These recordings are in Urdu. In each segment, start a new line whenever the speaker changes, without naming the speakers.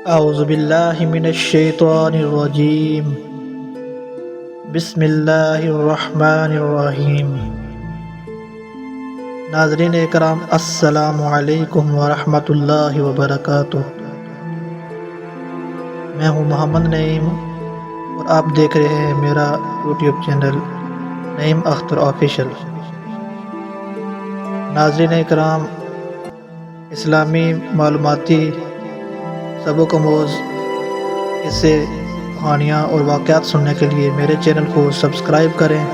اعوذ باللہ من الشیطان الرجیم بسم اللہ الرحمن الرحیم۔ ناظرین اکرام، السلام علیکم ورحمۃ اللہ وبرکاتہ۔ میں ہوں محمد نعیم اور آپ دیکھ رہے ہیں میرا یوٹیوب چینل نعیم اختر آفیشل۔ ناظرین اکرام، اسلامی معلوماتی سبق آموز قصے، کہانیاں اور واقعات سننے کے لیے میرے چینل کو سبسکرائب کریں،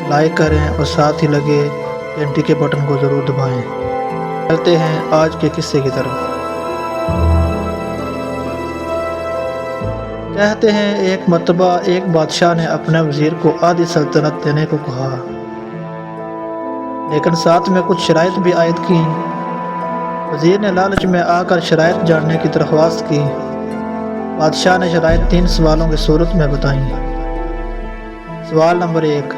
لائک کریں اور ساتھ ہی لگے گھنٹی کے بٹن کو ضرور دبائیں۔ چلتے ہیں آج کے قصے کی طرف۔ کہتے ہیں ایک مرتبہ ایک بادشاہ نے اپنے وزیر کو آدھی سلطنت دینے کو کہا، لیکن ساتھ میں کچھ شرائط بھی عائد کی۔ وزیر نے لالچ میں آ کر شرائط جاننے کی درخواست کی۔ بادشاہ نے شرائط 3 سوالوں کی صورت میں بتائیں۔ سوال نمبر 1،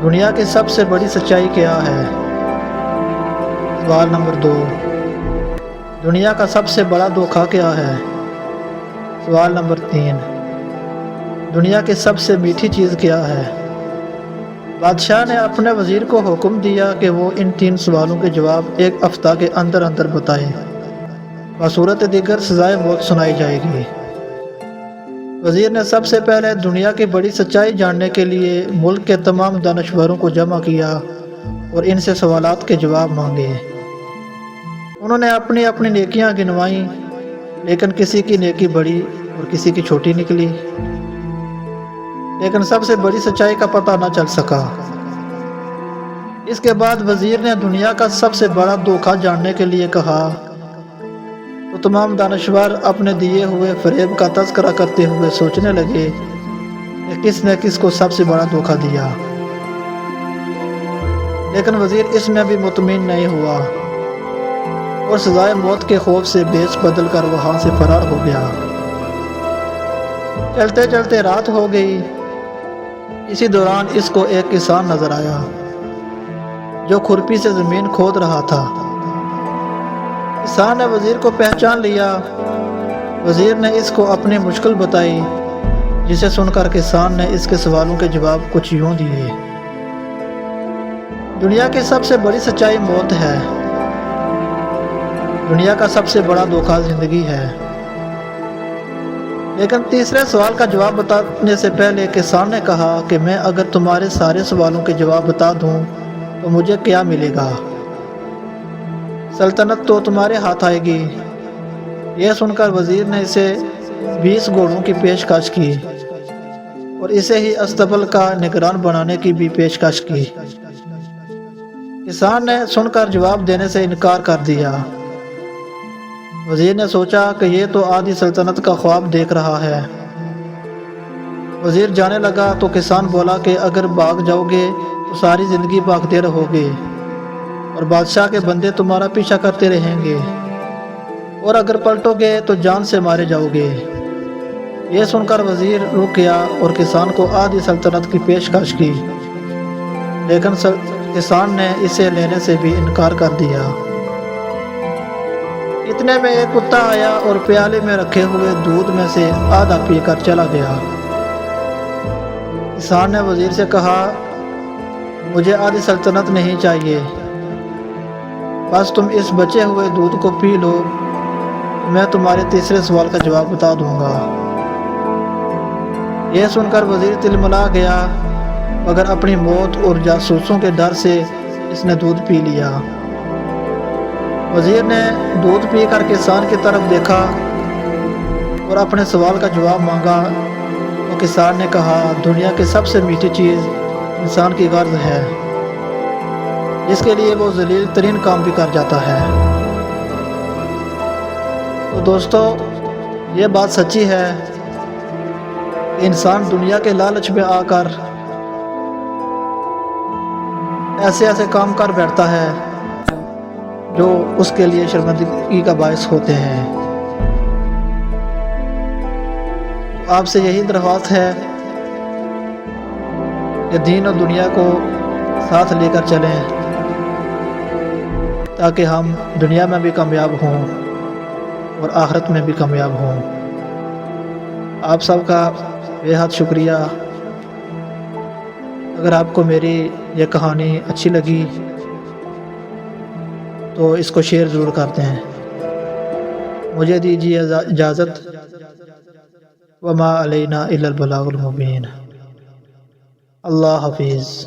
دنیا کی سب سے بڑی سچائی کیا ہے؟ سوال نمبر 2، دنیا کا سب سے بڑا دھوکہ کیا ہے؟ سوال نمبر 3، دنیا کی سب سے میٹھی چیز کیا ہے؟ بادشاہ نے اپنے وزیر کو حکم دیا کہ وہ ان 3 سوالوں کے جواب 1 ہفتہ کے اندر اندر بتائے، بصورت دیگر سزائے موت سنائی جائے گی۔ وزیر نے سب سے پہلے دنیا کی بڑی سچائی جاننے کے لیے ملک کے تمام دانشوروں کو جمع کیا اور ان سے سوالات کے جواب مانگے۔ انہوں نے اپنی اپنی نیکیاں گنوائیں، لیکن کسی کی نیکی بڑی اور کسی کی چھوٹی نکلی، لیکن سب سے بڑی سچائی کا پتہ نہ چل سکا۔ اس کے بعد وزیر نے دنیا کا سب سے بڑا دھوکہ جاننے کے لیے کہا تو تمام دانشور اپنے دیے ہوئے فریب کا تذکرہ کرتے ہوئے سوچنے لگے کہ کس نے کس کو سب سے بڑا دھوکہ دیا، لیکن وزیر اس میں بھی مطمئن نہیں ہوا اور سزائے موت کے خوف سے بیش بدل کر وہاں سے فرار ہو گیا۔ چلتے چلتے رات ہو گئی۔ اسی دوران اس کو ایک کسان نظر آیا جو کھرپی سے زمین کھود رہا تھا۔ کسان نے وزیر کو پہچان لیا۔ وزیر نے اس کو اپنی مشکل بتائی، جسے سن کر کسان نے اس کے سوالوں کے جواب کچھ یوں دیے۔ دنیا کی سب سے بڑی سچائی موت ہے۔ دنیا کا سب سے بڑا دھوکہ زندگی ہے۔ لیکن تیسرے سوال کا جواب بتانے سے پہلے کسان نے کہا کہ میں اگر تمہارے سارے سوالوں کے جواب بتا دوں تو مجھے کیا ملے گا؟ سلطنت تو تمہارے ہاتھ آئے گی۔ یہ سن کر وزیر نے اسے 20 گھوڑوں کی پیشکش کی اور اسے ہی استبل کا نگران بنانے کی بھی پیشکش کی۔ کسان نے سن کر جواب دینے سے انکار کر دیا۔ وزیر نے سوچا کہ یہ تو آدھی سلطنت کا خواب دیکھ رہا ہے۔ وزیر جانے لگا تو کسان بولا کہ اگر بھاگ جاؤ گے تو ساری زندگی بھاگتے رہو گے اور بادشاہ کے بندے تمہارا پیچھا کرتے رہیں گے، اور اگر پلٹو گے تو جان سے مارے جاؤ گے۔ یہ سن کر وزیر رک گیا اور کسان کو آدھی سلطنت کی پیشکش کی، لیکن کسان نے اسے لینے سے بھی انکار کر دیا۔ اتنے میں ایک کتا آیا اور پیالے میں رکھے ہوئے دودھ میں سے آدھا پی کر چلا گیا۔ کسان نے وزیر سے کہا، مجھے آدھی سلطنت نہیں چاہیے، بس تم اس بچے ہوئے دودھ کو پی لو، میں تمہارے تیسرے سوال کا جواب بتا دوں گا۔ یہ سن کر وزیر تلملا گیا، مگر اپنی موت اور جاسوسوں کے ڈر سے اس نے دودھ پی لیا۔ وزیر نے دودھ پی کر کسان کی طرف دیکھا اور اپنے سوال کا جواب مانگا تو کسان نے کہا، دنیا کی سب سے میٹھی چیز انسان کی غرض ہے، جس کے لیے وہ ذلیل ترین کام بھی کر جاتا ہے۔ تو دوستو، یہ بات سچی ہے کہ انسان دنیا کے لالچ میں آ کر ایسے کام کر بیٹھتا ہے جو اس کے لیے شرمندگی کا باعث ہوتے ہیں۔ آپ سے یہی درخواست ہے کہ دین اور دنیا کو ساتھ لے کر چلیں تاکہ ہم دنیا میں بھی کامیاب ہوں اور آخرت میں بھی کامیاب ہوں۔ آپ سب کا بے حد شکریہ۔ اگر آپ کو میری یہ کہانی اچھی لگی تو اس کو شیئر ضرور کرتے ہیں۔ مجھے دیجیے اجازت۔ وما علینا الا البلاغ المبین۔ اللہ حافظ۔